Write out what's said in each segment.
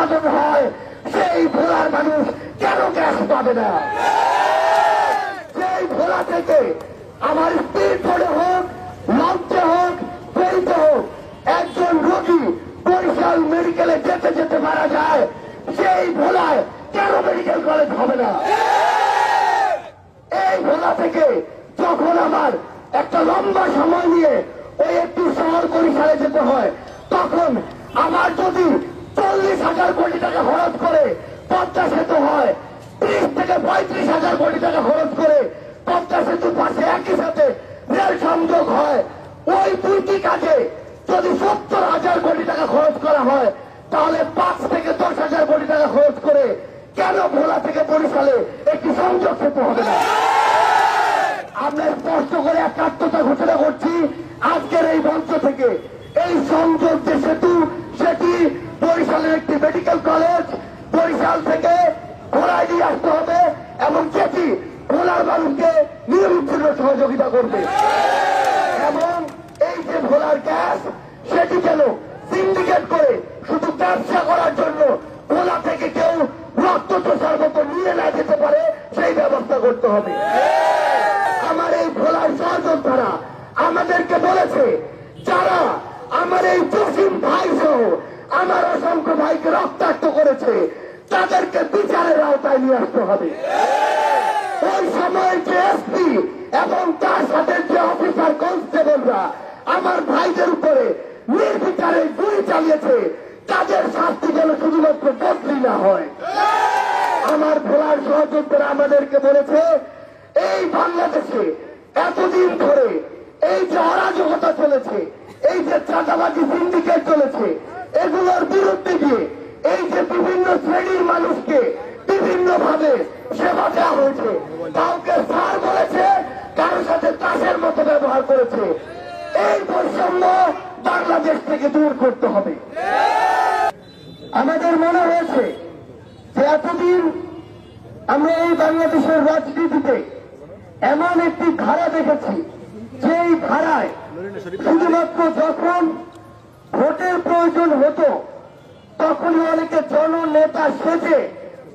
উৎপাদন হয় সেই ভোলার মানুষ কেন গ্যাস পাবে না? সেই ভোলা থেকে আমার স্পিড বোর্ডে হোক, লঞ্চে হোক, ফেরিতে হোক, একজন রোগী বরিশাল মেডিকেলে যেতে যেতে মারা যায়, সেই ভোলায় কেন মেডিকেল কলেজ হবে না? এই ভোলা থেকে যখন আমার একটা লম্বা সময় নিয়ে ওই একটু শহর বরিশালে যেতে হয়, তখন আমার যদি 40,000 কোটি টাকা খরচ করে পদ্মা সেতু হয়, 30 থেকে 35,000 কোটি টাকা খরচ করে পদ্মা সেতুর পাশে একই সাথে রেল সংযোগ হয়, ওই দুইটি কাজে যদি 70,000 কোটি টাকা খরচ করা হয়, তাহলে 5 থেকে 10,000 কোটি টাকা খরচ করে কেন ভোলা থেকে বরিশালে একটি সংযোগ সেতু হবে না? আমরা স্পষ্ট করে একাত্মতা ঘোষণা করছি আজকের এই মঞ্চ থেকে, এই সংযোগ যে সেতু সেটি বরিশালের একটি মেডিকেল কলেজ বরিশাল থেকে ভোলায় নিয়ে আসতে হবে এবং যেটি ভোলার মানুষকে নিরবিচ্ছিন্ন সহযোগিতা করবে। এবং এই যে ভোলার গ্যাস সেটি যেন সিন্ডিকেট করে শুধু ব্যবসা করার জন্য ভোলা থেকে কেউ রক্ত চোষার মতো নিয়ে না যেতে পারে সেই ব্যবস্থা করতে হবে। আমার এই ভোলার সহযোদ্ধারা আমাদেরকে বলেছে, যারা আমার এই জসিম ভাই সহ আমার অসংখ্য ভাইকে রক্তাক্ত করেছে তাদেরকে বিচারের আওতায় নিয়ে আসতে হবে। ওই সময় যে এসপি এবং তার সাথে যে অফিসার কনস্টেবলরা আমার ভাইদের উপরে নির্বিচারে গুলি চালিয়েছে, তাদের শাস্তি যেন শুধুমাত্র বদলি না হয়। আমার ভোলার সহযোদ্ধারা আমাদেরকে বলেছে, এই বাংলাদেশে এতদিন ধরে এই যে অরাজকতা চলেছে, এই যে চাঁদাবাজি সিন্ডিকেট চলেছে, এগুলোর বিরুদ্ধে গিয়ে এই যে বিভিন্ন শ্রেণীর মানুষকে বিভিন্ন ভাবে সেবা দেওয়া হয়েছে, কাউকে স্যার বলেছে, কারোর সাথে তাসের মতো ব্যবহার করেছে, এই বৈষম্য বাংলাদেশ থেকে দূর করতে হবে। আমাদের মনে হয়েছে যে এতদিন আমরা এই বাংলাদেশের রাজনীতিতে এমন একটি ধারা দেখেছি, যেই ধারায় শুধুমাত্র যখন ভোটের প্রয়োজন হতো তখনই অনেকে জননেতা সেজে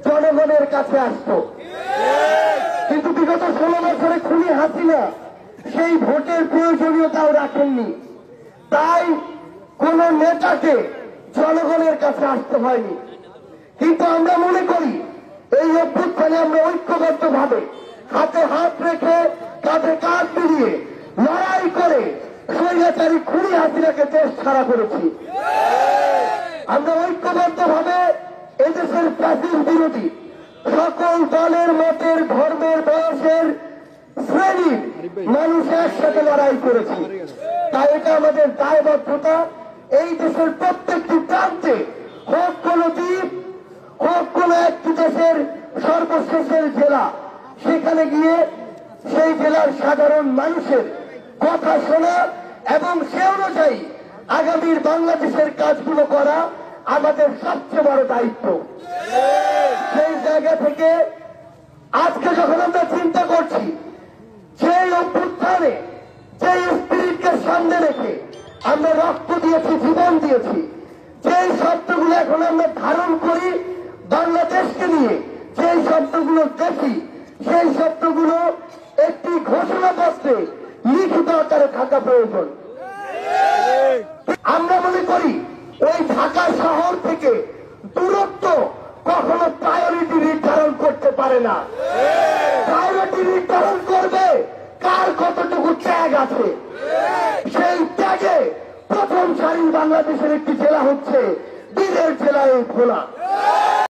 জনগণের কাছে আসতো, কিন্তু বিগত 16 বছরে খুনি হাসিনা সেই ভোটের প্রয়োজনীয়তাও রাখেননি। তাই কোন নেতাকে জনগণের কাছে আসতে হয়নি। কিন্তু আমরা মনে করি এই অভ্যুত্থানে আমরা ঐক্যবদ্ধ ভাবে হাতে হাত রেখে কাঁধে কাঁধ মিলিয়ে লড়াই করে স্বৈরাচারী খুনি হাসিনাকে দেশ ছাড়া করেছি। আমরা ঐক্যবদ্ধ ভাবে এদেশের প্রাচীন বিরোধী সকল দলের মতের ধর্মের বয়সের শ্রেণীর মানুষ একসাথে লড়াই করেছি। তাই এটা আমাদের দায়বদ্ধতা, এই দেশের প্রত্যেকটি প্রান্তে হোক কোন দ্বীপ, হোক কোন একটি দেশের সর্বশেষের জেলা, সেখানে গিয়ে সেই জেলার সাধারণ মানুষের কথা শোনা এবং সে অনুযায়ী আগামীর বাংলাদেশের কাজগুলো করা আমাদের সবচেয়ে বড় দায়িত্ব। সেই জায়গা থেকে আজকে যখন আমরা চিন্তা করছি, সেই অভ্যুত্থানে যে স্পিরিটকে সামনে রেখে আমরা রক্ত দিয়েছি, জীবন দিয়েছি, যেই শব্দগুলো এখন আমরা ধারণ করি বাংলাদেশকে নিয়ে, যেই শব্দগুলো দেখি, সেই শব্দগুলো একটি ঘোষণাপত্রে লিখিত আকারে থাকা প্রয়োজন। আমরা মনে করি ওই ঢাকা শহর থেকে দূরত্ব কখনো প্রায়োরিটি নির্ধারণ করতে পারে না। প্রায়োরিটি নির্ধারণ করবে কার কতটুকু ত্যাগ আছে। সেই ত্যাগে প্রথম সারির বাংলাদেশের একটি জেলা হচ্ছে বীরের জেলা এই ভোলা।